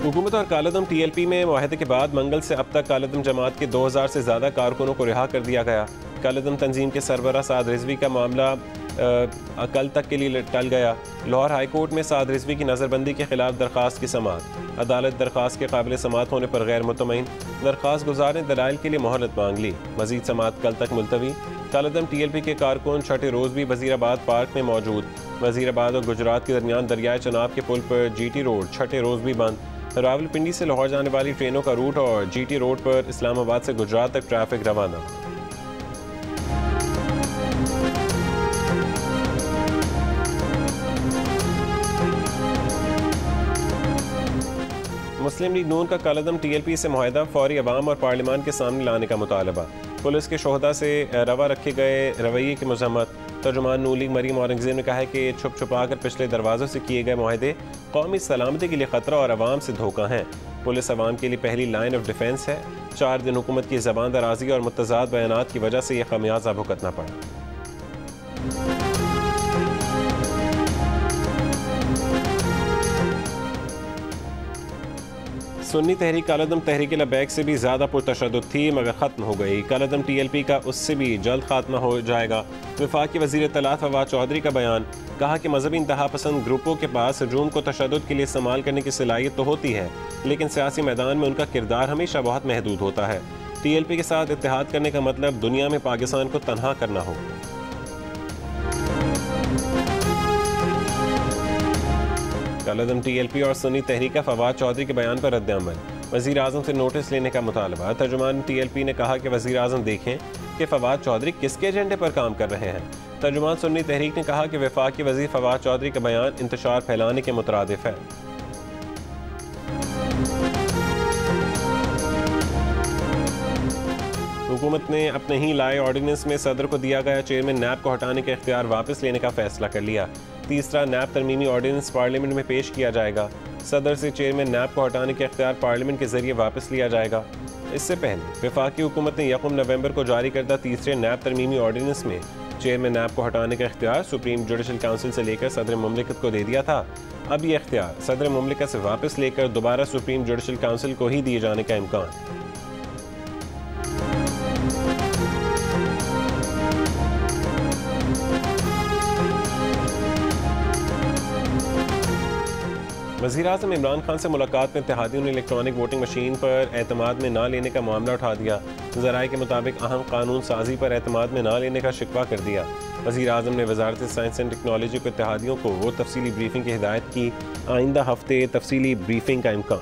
हुकूमत और कालदम TLP में मुआहदे के बाद मंगल से अब तक कालदम जमात के 2000 से ज़्यादा कारकुनों को रिहा कर दिया गया। कालदम तंजीम के सरबराह साद रिजवी का मामला कल तक के लिए टल गया। लाहौर हाई कोर्ट में साद रिजवी की नज़रबंदी के खिलाफ दरख्वास्त की समाअत। अदालत दरख्वास्त के काबिल समाअत होने पर गैर मुतमईन। दरख्वास्त गुजार ने दलाइल के लिए मोहलत मांग ली। मजीद समाअत कल तक मुलतवी। कालदम TLP के कारकुन छठे रोज़ भी वज़ीराबाद पार्क में मौजूद। वज़ीराबाद और गुजरात के दरमियान दरियाए चनाब के पुल पर GT रोड छठे रोज़ भी बंद। रावलपिंडी से लाहौर जाने वाली ट्रेनों का रूट और GT रोड पर इस्लामाबाद से गुजरात तक ट्रैफिक रवाना। मुस्लिम लीग नून का कालदम TLP से मुआहदा फौरी अवाम और पार्लियामान के सामने लाने का मुतालबा। पुलिस के शोहदा से रवा रखे गए रवैये की मजम्मत। तर्जुमान नून लीग मरीम औरंगजेब ने कहा है कि छुप छुपा कर पिछले दरवाज़ों से किए गए मुआहदे कौमी सलामती के लिए ख़तरा और अवाम से धोखा हैं। पुलिस अवाम के लिए पहली लाइन ऑफ डिफेंस है। 4 दिन हुकूमत की ज़बान दराजी और मुतज़ाद बयानात की वजह से यह खमियाजा भुगतना पड़ा। सुन्नी तहरीक कालदम तहरीक लबैक से भी ज़्यादा पुरतशद्दुद थी मगर ख़त्म हो गई। कालदम TLP का उससे भी जल्द खात्मा हो जाएगा। वफाकी वज़ीर इत्तलात फवाद चौधरी का बयान। कहा कि मजहबी इंतहा पसंद ग्रुपों के पास हजूम को तशद्दुद के लिए इस्तेमाल करने की सलाहियत तो होती है, लेकिन सियासी मैदान में उनका किरदार हमेशा बहुत महदूद होता है। TLP के साथ इत्तेहाद करने का मतलब दुनिया में पाकिस्तान को तनहा करना हो। कालदम TLP और सुन्नी तहरीक का फवाद चौधरी के बयान पर रद्द-ए-अमल। वज़ीर आज़म से नोटिस लेने का मुतालबा। तर्जुमान TLP ने कहा कि वज़ीर आज़म देखें कि फवाद चौधरी किसके एजेंडे पर काम कर रहे हैं। तर्जुमान सुन्नी तहरीक ने कहा कि वफाकी वज़ीर फवाद चौधरी का बयान इंतशार फैलाने के मुतरादिफ है। हुकूमत ने अपने ही लाए ऑर्डिनेंस में सदर को दिया गया चेयरमैन नैब को हटाने का इख्तियार वापस लेने का फैसला कर लिया। तीसरा नैब तरमीमी ऑर्डिनेंस पार्लियामेंट में पेश किया जाएगा। सदर से चेयरमैन नैब को हटाने का इख्तियार पार्लियामेंट के जरिए वापस लिया जाएगा। इससे पहले वफाकी हुकूमत ने 1 नवंबर को जारी करदा तीसरे नैब तरमीमी ऑर्डिनेंस में चेयरमैन नैब को हटाने का इख्तियार सुप्रीम जुडिशल काउंसिल से लेकर सदर मुमलिकत को दे दिया था। अब यह इख्तियार सदर मुमलिकत से वापस लेकर दोबारा सुप्रीम जुडिशल काउंसिल को ही दिए जाने का इम्कान। वज़ीर-ए-आज़म इमरान खान से मुलाकात में इत्तेहादियों ने इलेक्ट्रॉनिक वोटिंग मशीन पर एतमाद में ना लेने का मामला उठा दिया। ज़राए के मुताबिक अहम कानून साजी पर एतमाद में ना लेने का शिकवा कर दिया। वज़ीर-ए-आज़म ने वज़ारत साइंस एंड टेक्नोलॉजी को इत्तेहादियों को वो तफसीली ब्रीफिंग की हिदायत की। आइंदा हफ्ते तफसीली ब्रीफिंग का इम्कान।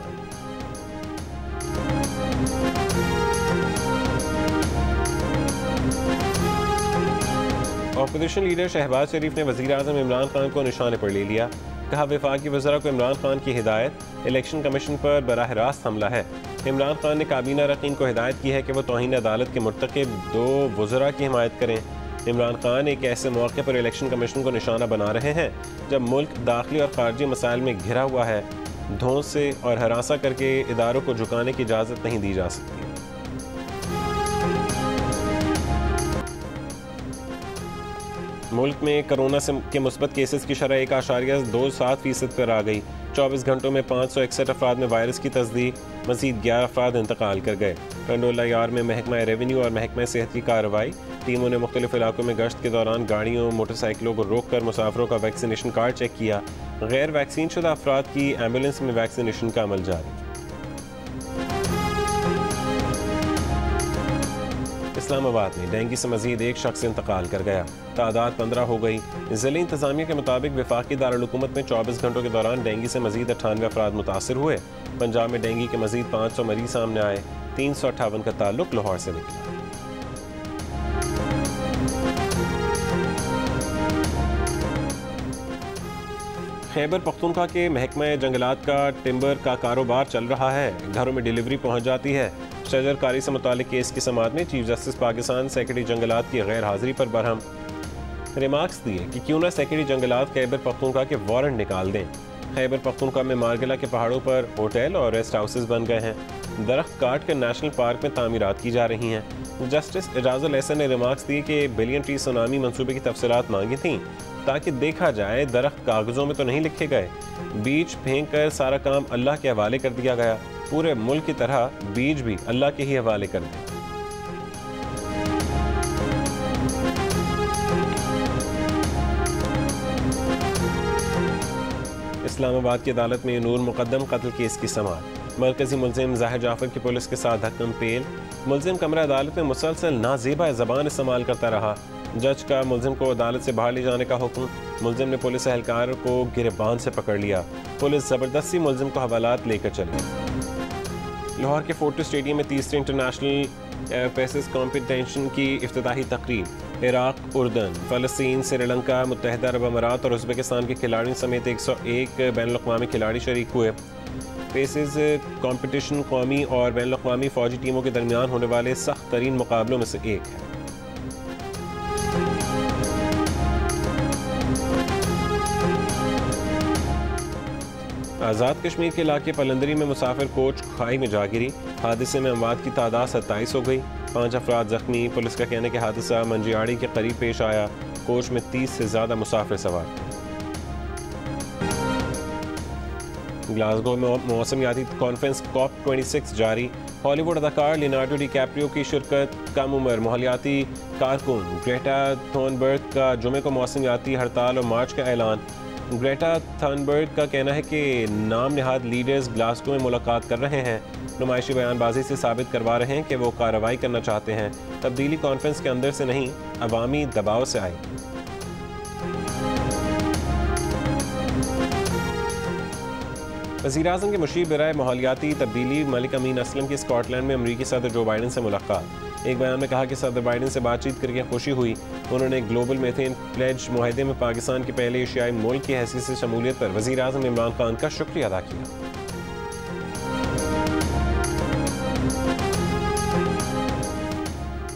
अपोजिशन लीडर शहबाज शरीफ ने वज़ीर-ए-आज़म इमरान खान को निशाने पर ले लिया। कहा वफाकी वज़रा को इमरान खान की हिदायत इलेक्शन कमीशन पर बराह रास्त हमला है। इमरान खान ने काबीना रकीन को हिदायत की है कि वह तौहीन अदालत के मुर्तकिब 2 वज़रा की हिमायत करें। इमरान खान एक ऐसे मौके पर इलेक्शन कमीशन को निशाना बना रहे हैं जब मुल्क दाखिली और खारजी मसाइल में घिरा हुआ है। धौंस से और हरासा करके इदारों को झुकाने की इजाज़त नहीं दी जा सकती। मुल्क में कोरोना के मुस्बत केसेस की शरह 1.27% पर आ गई। 24 घंटों में 561 अफराद में वायरस की तस्दीक। मज़ीद 11 अफराद इंतकाल कर गए। टंडोला यार में महकमा रेवेन्यू और महकमा सेहत की कार्रवाई। टीमों ने मुख्तलिफ इलाकों में गश्त के दौरान गाड़ियों मोटरसाइकिलों को रोक कर मुसाफरों का वैक्सीनेशन कार्ड चेक किया। गैर वैक्सीन शुदा अफराद की एम्बुलेंस में वैक्सीनेशन का अमल जारी। इस्लामाबाद में डेंगू से मजीद एक शख्स इंतकाल कर गया। तादाद 15 हो गई। ज़िले इंतजामिया के मुताबिक वफाकी दारुल-हुकूमत में 24 घंटों के दौरान डेंगू से मजीद 98 अफराद मुतासर हुए। पंजाब में डेंगू के मजीद 500 मरीज सामने आए। 358 का ताल्लुक लाहौर से निकला। खैबर पख्तूनख्वा के महकमा जंगलात का टिम्बर का कारोबार चल रहा है। घरों में डिलीवरी पहुंच जाती है। शजरकारी से मुतालिक केस की समाअत में चीफ जस्टिस पाकिस्तान सेक्रेटरी जंगलात की गैर हाजिरी पर बरहम। रिमार्क्स दिए कि क्यों ना सेक्रेटरी जंगलात खैबर पख्तूनख्वा के वारंट निकाल दें। खैबर पख्तूनख्वा में मारगला के पहाड़ों पर होटल और रेस्ट हाउसेज बन गए हैं। दरख्त काट कर नेशनल पार्क में तामीरात की जा रही हैं। जस्टिस एजाजुल एहसन ने रिमार्क्स दिए कि बिलियन ट्री सुनामी मंसूबे की तफसीलात मांगी थी। ताकि देखा जाए दरख्त कागज़ों में तो नहीं लिखे गए। बीज फेंक कर सारा काम अल्लाह के हवाले कर दिया गया। पूरे मुल्क की तरह बीज भी अल्लाह के ही हवाले कर दें। इस्लामाबाद की अदालत में नूर मुकद्दम कत्ल केस की समाअत। मरकजी मुलजिम ज़ाहिर जाफर की पुलिस के साथ धक्कम पेल। मुलजिम कमरा अदालत में मुसलसल नाजेबा ज़बान इस्तेमाल करता रहा। जज का मुलजिम को अदालत से बाहर ले जाने का हुक्म। मुलजिम ने पुलिस एहलकार को गिरबान से पकड़ लिया। पुलिस ज़बरदस्ती मुलजिम को हवालात लेकर चली। लाहौर के फोर्टू स्टेडियम में तीसरे इंटरनेशनल पेसेस कॉम्पिटिशन की इफ्तिताही तकरीब। इराक, उर्दन, फ़लस्तीन, श्रीलंका, मुत्तहिदा अरब अमारात और उज़्बेकिस्तान के खिलाड़ियों समेत 101 बैनुल-अक़वामी खिलाड़ी शरीक हुए। पेसेस कॉम्पिटिशन कौमी और बैनुल-अक़वामी फ़ौजी टीमों के दरमियान होने वाले सख्त तरीन मुकाबलों में से एक है। आज़ाद कश्मीर के इलाके पलंदरी में मुसाफिर कोच खाई में जा गिरी। हादसे में अमवात की तादाद 27 हो गई। 5 अफराद जख्मी। पुलिस का कहना है कि हादसा मंजियाड़ी के करीब पेश आया। कोच में 30 से ज़्यादा मुसाफिर सवार थे। ग्लासगो में मौसमियाती कॉन्फ्रेंस COP26 जारी। हॉलीवुड अदाकार लियोनार्डो डिकैप्रियो की शिरकत। कम उम्र माहौलियाती कारकुन ग्रेटा थुनबर्ग का जुमे को मौसमियाती हड़ताल और मार्च का ऐलान। ग्रेटा थनबर्ग का कहना है कि नाम निहाद लीडर्स ग्लासगो में मुलाकात कर रहे हैं। नुमाइशी बयानबाजी से साबित करवा रहे हैं कि वो कार्रवाई करना चाहते हैं। तब्दीली कॉन्फ्रेंस के अंदर से नहीं, अवामी दबाव से आई। वज़ीर-ए-आज़म के मुशीर बराए माहौलियाती तब्दीली मलिक अमीन असलम की स्कॉटलैंड में अमरीकी सदर जो बाइडन से मुलाकात। एक बयान में कहा कि सदर बाइडन से बातचीत करके खुशी हुई। उन्होंने ग्लोबल मीथेन प्लेज मुआहदे में पाकिस्तान के पहले एशियाई मुल्क की हैसियत से शमूलियत पर वज़ीर-ए-आज़म इमरान खान का शुक्रिया अदा किया।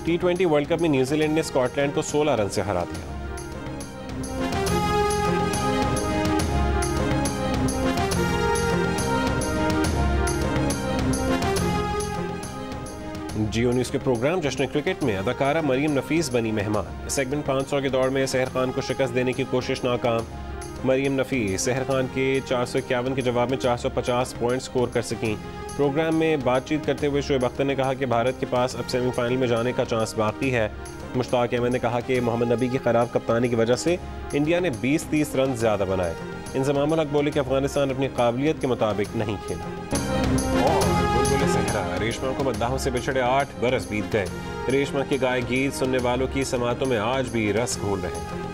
T20 वर्ल्ड कप में न्यूजीलैंड ने स्कॉटलैंड को 16 रन से हरा दिया। जियो न्यूज़ के प्रोग्राम जश्न क्रिकेट में अदाकारा मरियम नफीस बनी मेहमान। सेगमेंट 500 के दौर में सहर खान को शिकस्त देने की कोशिश नाकाम। मरियम नफीस सहर खान के 451 के जवाब में 450 पॉइंट स्कोर कर सकीं। प्रोग्राम में बातचीत करते हुए शोएब अख्तर ने कहा कि भारत के पास अब सेमीफाइनल में जाने का चांस बाकी है। मुश्ताक अहमद ने कहा कि मोहम्मद नबी की खराब कप्तानी की वजह से इंडिया ने 20-30 रन ज़्यादा बनाए। इंज़मामुल हक बोले कि अफगानिस्तान अपनी काबिलियत के मुताबिक नहीं खेला। और बुलबुल सहरा रेशमा को मद्दाहों से बिछड़े 8 बरस बीत गए। रेशमा के गाए गीत सुनने वालों की समातों में आज भी रस घोल रहे हैं।